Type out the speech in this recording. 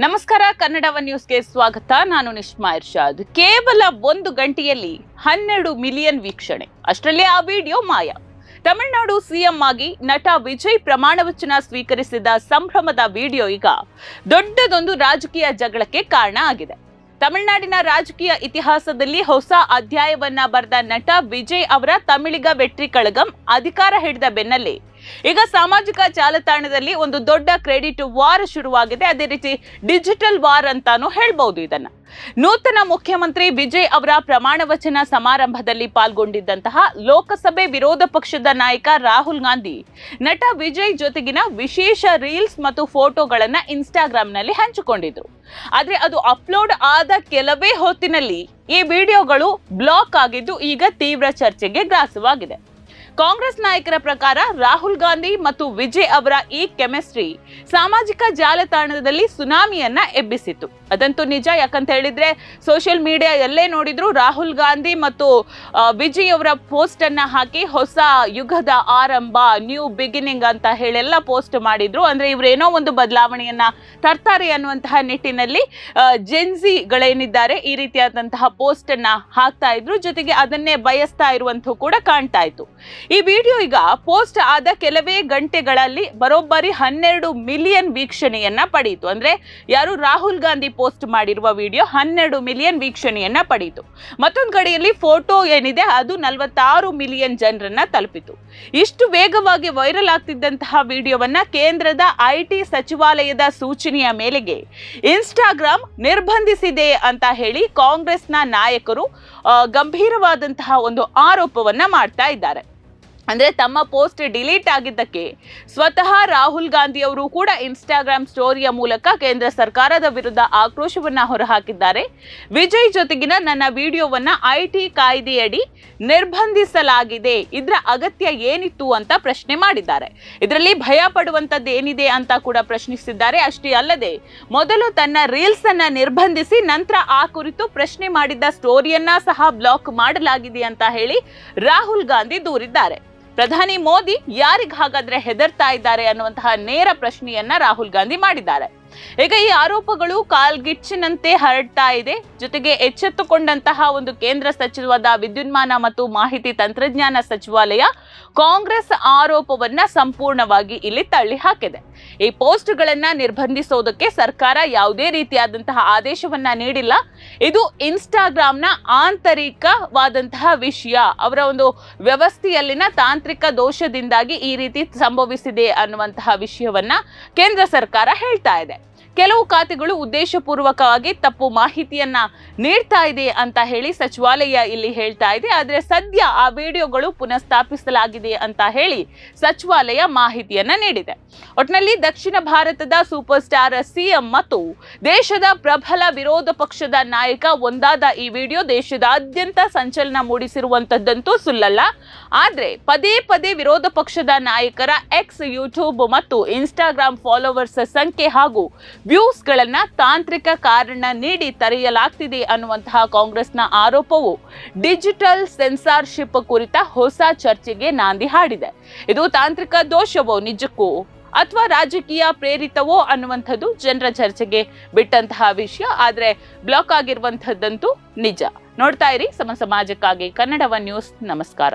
ನಮಸ್ಕಾರ, ಕನ್ನಡ ಒನ್ ನ್ಯೂಸ್ಗೆ ಸ್ವಾಗತ. ನಾನು ನಿಶ್ಮಾ ಇರ್ಷಾದ್. ಕೇವಲ 1 ಗಂಟೆಯಲ್ಲಿ 12 ಮಿಲಿಯನ್ ವೀಕ್ಷಣೆ. ಅಷ್ಟರಲ್ಲೇ ಆ ವಿಡಿಯೋ ಮಾಯ. ತಮಿಳುನಾಡು ಸಿಎಂ ಆಗಿ ನಟ ವಿಜಯ್ ಪ್ರಮಾಣ ವಚನ ಸ್ವೀಕರಿಸಿದ ಸಂಭ್ರಮದ ವಿಡಿಯೋ ಈಗ ದೊಡ್ಡದೊಂದು ರಾಜಕೀಯ ಜಗಳಕ್ಕೆ ಕಾರಣ ಆಗಿದೆ. ತಮಿಳುನಾಡಿನ ರಾಜಕೀಯ ಇತಿಹಾಸದಲ್ಲಿ ಹೊಸ ಅಧ್ಯಾಯವನ್ನ ಬರೆದ ನಟ ವಿಜಯ್ ಅವರ ತಮಿಳಿಗ ವೆಟ್ರಿ ಕಳಗಂ ಅಧಿಕಾರ ಹಿಡಿದ ಬೆನ್ನಲ್ಲೇ ಈಗ ಸಾಮಾಜಿಕ ಜಾಲತಾಣದಲ್ಲಿ ಒಂದು ದೊಡ್ಡ ಕ್ರೆಡಿಟ್ ವಾರ್ ಶುರುವಾಗಿದೆ. ಅದೇ ರೀತಿ ಡಿಜಿಟಲ್ ವಾರ್ ಅಂತಾನು ಹೇಳ್ಬಹುದು. ಇದನ್ನ ನೂತನ ಮುಖ್ಯಮಂತ್ರಿ ವಿಜಯ್ ಅವರ ಪ್ರಮಾಣ ವಚನ ಸಮಾರಂಭದಲ್ಲಿ ಪಾಲ್ಗೊಂಡಿದ್ದಂತಹ ಲೋಕಸಭೆ ವಿರೋಧ ಪಕ್ಷದ ನಾಯಕ ರಾಹುಲ್ ಗಾಂಧಿ ನಟ ವಿಜಯ್ ಜೊತೆಗಿನ ವಿಶೇಷ ರೀಲ್ಸ್ ಮತ್ತು ಫೋಟೋಗಳನ್ನ ಇನ್ಸ್ಟಾಗ್ರಾಂನಲ್ಲಿ ಹಂಚಿಕೊಂಡಿದ್ರು. ಆದ್ರೆ ಅದು ಅಪ್ಲೋಡ್ ಆದ ಕೆಲವೇ ಹೊತ್ತಿನಲ್ಲಿ ಈ ವಿಡಿಯೋಗಳು ಬ್ಲಾಕ್ ಆಗಿದ್ದು ಈಗ ತೀವ್ರ ಚರ್ಚೆಗೆ ಗ್ರಾಸವಾಗಿದೆ. ಕಾಂಗ್ರೆಸ್ ನಾಯಕರ ಪ್ರಕಾರ ರಾಹುಲ್ ಗಾಂಧಿ ಮತ್ತು ವಿಜಯ್ ಅವರ ಈ ಕೆಮಿಸ್ಟ್ರಿ ಸಾಮಾಜಿಕ ಜಾಲತಾಣದಲ್ಲಿ ಸುನಾಮಿಯನ್ನ ಎಬ್ಬಿಸಿತ್ತು. ಅದಂತೂ ನಿಜ. ಯಾಕಂತ ಹೇಳಿದ್ರೆ ಸೋಷಿಯಲ್ ಮೀಡಿಯಾ ಎಲ್ಲೇ ನೋಡಿದ್ರು ರಾಹುಲ್ ಗಾಂಧಿ ಮತ್ತು ವಿಜಯ್ ಅವರ ಪೋಸ್ಟ್ ಅನ್ನ ಹಾಕಿ ಹೊಸ ಯುಗದ ಆರಂಭ, ನ್ಯೂ ಬಿಗಿನಿಂಗ್ ಅಂತ ಹೇಳೆಲ್ಲ ಪೋಸ್ಟ್ ಮಾಡಿದ್ರು. ಅಂದ್ರೆ ಇವರೇನೋ ಒಂದು ಬದಲಾವಣೆಯನ್ನ ತರ್ತಾರೆ ಅನ್ನುವಂತಹ ನಿಟ್ಟಿನಲ್ಲಿ ಜೆನ್ಸಿಗಳೇನಿದ್ದಾರೆ ಈ ರೀತಿಯಾದಂತಹ ಪೋಸ್ಟ್ ಅನ್ನ ಹಾಕ್ತಾ ಇದ್ರು. ಜೊತೆಗೆ ಅದನ್ನೇ ಬಯಸ್ತಾ ಇರುವಂತೂ ಕೂಡ ಕಾಣ್ತಾ ಇತ್ತು. ಈ ವಿಡಿಯೋ ಈಗ ಪೋಸ್ಟ್ ಆದ ಕೆಲವೇ ಗಂಟೆಗಳಲ್ಲಿ ಬರೋಬ್ಬರಿ 12 ಮಿಲಿಯನ್ ವೀಕ್ಷಣೆಯನ್ನ ಪಡೆಯಿತು. ಅಂದ್ರೆ ಯಾರು ರಾಹುಲ್ ಗಾಂಧಿ ಪೋಸ್ಟ್ ಮಾಡಿರುವ ವಿಡಿಯೋ 12 ಮಿಲಿಯನ್ ವೀಕ್ಷಣೆಯನ್ನ ಪಡೆಯಿತು. ಮತ್ತೊಂದು ಕಡೆಯಲ್ಲಿ ಫೋಟೋ ಏನಿದೆ ಅದು 46 ಮಿಲಿಯನ್ ಜನರನ್ನ ತಲುಪಿತು. ಇಷ್ಟು ವೇಗವಾಗಿ ವೈರಲ್ ಆಗ್ತಿದ್ದಂತಹ ವಿಡಿಯೋವನ್ನ ಕೇಂದ್ರದ ಐಟಿ ಸಚಿವಾಲಯದ ಸೂಚನೆಯ ಮೇಲೆಗೆ ಇನ್ಸ್ಟಾಗ್ರಾಂ ನಿರ್ಬಂಧಿಸಿದೆ ಅಂತ ಹೇಳಿ ಕಾಂಗ್ರೆಸ್ನ ನಾಯಕರು ಗಂಭೀರವಾದಂತಹ ಒಂದು ಆರೋಪವನ್ನ ಮಾಡ್ತಾ ಇದ್ದಾರೆ. ಅಂದ್ರೆ ತಮ್ಮ ಪೋಸ್ಟ್ ಡಿಲೀಟ್ ಆಗಿದ್ದಕ್ಕೆ ಸ್ವತಃ ರಾಹುಲ್ ಗಾಂಧಿ ಅವರು ಕೂಡ ಇನ್ಸ್ಟಾಗ್ರಾಮ್ ಸ್ಟೋರಿಯ ಮೂಲಕ ಕೇಂದ್ರ ಸರ್ಕಾರದ ವಿರುದ್ಧ ಆಕ್ರೋಶವನ್ನ ಹೊರಹಾಕಿದ್ದಾರೆ. ವಿಜಯ್ ಜೊತೆಗಿನ ನನ್ನ ವಿಡಿಯೋವನ್ನ ಐಟಿ ಕಾಯ್ದೆಯಡಿ ನಿರ್ಬಂಧಿಸಲಾಗಿದೆ, ಇದರ ಅಗತ್ಯ ಏನಿತ್ತು ಅಂತ ಪ್ರಶ್ನೆ ಮಾಡಿದ್ದಾರೆ. ಇದರಲ್ಲಿ ಭಯ ಪಡುವಂತದ್ದು ಏನಿದೆ ಅಂತ ಕೂಡ ಪ್ರಶ್ನಿಸಿದ್ದಾರೆ. ಅಷ್ಟೇ ಅಲ್ಲದೆ ಮೊದಲು ತನ್ನ ರೀಲ್ಸ್ ಅನ್ನ ನಿರ್ಬಂಧಿಸಿ ನಂತರ ಆ ಕುರಿತು ಪ್ರಶ್ನೆ ಮಾಡಿದ್ದ ಸ್ಟೋರಿಯನ್ನ ಸಹ ಬ್ಲಾಕ್ ಮಾಡಲಾಗಿದೆ ಅಂತ ಹೇಳಿ ರಾಹುಲ್ ಗಾಂಧಿ ದೂರಿದ್ದಾರೆ. ಪ್ರಧಾನಿ ಮೋದಿ ಯಾರಿಗೆ ಹಾಗಾದ್ರೆ ಹೆದರ್ತಾ ಇದ್ದಾರೆ ಅನ್ನುವಂತಹ ನೇರ ಪ್ರಶ್ನೆಯನ್ನ ರಾಹುಲ್ ಗಾಂಧಿ ಮಾಡಿದ್ದಾರೆ. ಈಗ ಈ ಆರೋಪಗಳು ಕಾಲ್ಗಿಚ್ಚಿನಂತೆ ಹರಡ್ತಾ ಇದೆ. ಜೊತೆಗೆ ಎಚ್ಚೆತ್ತುಕೊಂಡಂತಹ ಒಂದು ಕೇಂದ್ರ ಸಚಿವವಾದ ವಿದ್ಯುನ್ಮಾನ ಮತ್ತು ಮಾಹಿತಿ ತಂತ್ರಜ್ಞಾನ ಸಚಿವಾಲಯ ಕಾಂಗ್ರೆಸ್ ಆರೋಪವನ್ನ ಸಂಪೂರ್ಣವಾಗಿ ಇಲ್ಲಿ ತಳ್ಳಿ ಹಾಕಿದೆ. ಈ ಪೋಸ್ಟ್ಗಳನ್ನ ನಿರ್ಬಂಧಿಸೋದಕ್ಕೆ ಸರ್ಕಾರ ಯಾವುದೇ ರೀತಿಯಾದಂತಹ ಆದೇಶವನ್ನ ನೀಡಿಲ್ಲ. ಇದು ಇನ್ಸ್ಟಾಗ್ರಾಂನ ಆಂತರಿಕವಾದಂತಹ ವಿಷಯ, ಅವರ ಒಂದು ವ್ಯವಸ್ಥೆಯಲ್ಲಿನ ತಾಂತ್ರಿಕ ದೋಷದಿಂದಾಗಿ ಈ ರೀತಿ ಸಂಭವಿಸಿದೆ ಅನ್ನುವಂತಹ ವಿಷಯವನ್ನ ಕೇಂದ್ರ ಸರ್ಕಾರ ಹೇಳ್ತಾ ಇದೆ. ಕೆಲವು ಖಾತೆಗಳು ಉದ್ದೇಶಪೂರ್ವಕವಾಗಿ ತಪ್ಪು ಮಾಹಿತಿಯನ್ನ ನೀಡ್ತಾ ಇದೆ ಅಂತ ಹೇಳಿ ಸಚಿವಾಲಯ ಇಲ್ಲಿ ಹೇಳ್ತಾ ಇದೆ. ಆದ್ರೆ ಸದ್ಯ ಆ ವಿಡಿಯೋಗಳು ಪುನಃಸ್ಥಾಪಿಸಲಾಗಿದೆ ಅಂತ ಹೇಳಿ ಸಚಿವಾಲಯ ಮಾಹಿತಿಯನ್ನ ನೀಡಿದೆ. ಒಟ್ನಲ್ಲಿ ದಕ್ಷಿಣ ಭಾರತದ ಸೂಪರ್ ಸ್ಟಾರ್ ಸಿಎಂ ಮತ್ತು ದೇಶದ ಪ್ರಬಲ ವಿರೋಧ ಪಕ್ಷದ ನಾಯಕ ಒಂದಾದ ಈ ವಿಡಿಯೋ ದೇಶದಾದ್ಯಂತ ಸಂಚಲನ ಮೂಡಿಸಿರುವಂತದ್ದಂತೂ ಸುಳ್ಳಲ್ಲ. ಆದ್ರೆ ಪದೇ ಪದೇ ವಿರೋಧ ಪಕ್ಷದ ನಾಯಕರ ಎಕ್ಸ್, ಯೂಟ್ಯೂಬ್ ಮತ್ತು ಇನ್ಸ್ಟಾಗ್ರಾಂ ಫಾಲೋವರ್ಸ್ ಸಂಖ್ಯೆ ಹಾಗೂ ವ್ಯೂಸ್ ಗಳನ್ನ ತಾಂತ್ರಿಕ ಕಾರಣ ನೀಡಿ ತರೆಯಲಾಗ್ತಿದೆ ಅನ್ನುವಂತಹ ಕಾಂಗ್ರೆಸ್ನ ಆರೋಪವು ಡಿಜಿಟಲ್ ಸೆನ್ಸಾರ್ಶಿಪ್ ಕುರಿತ ಹೊಸ ಚರ್ಚೆಗೆ ನಾಂದಿ ಹಾಡಿದೆ. ಇದು ತಾಂತ್ರಿಕ ದೋಷವೋ ನಿಜಕ್ಕೂ ಅಥವಾ ರಾಜಕೀಯ ಪ್ರೇರಿತವೋ ಅನ್ನುವಂಥದ್ದು ಜನರ ಚರ್ಚೆಗೆ ಬಿಟ್ಟಂತಹ ವಿಷಯ. ಆದ್ರೆ ಬ್ಲಾಕ್ ಆಗಿರುವಂತಹದ್ದಂತೂ ನಿಜ. ನೋಡ್ತಾ ಇರಿ ಸಮಾಜಕ್ಕಾಗಿ ಕನ್ನಡ ಒನ್ ನ್ಯೂಸ್. ನಮಸ್ಕಾರ.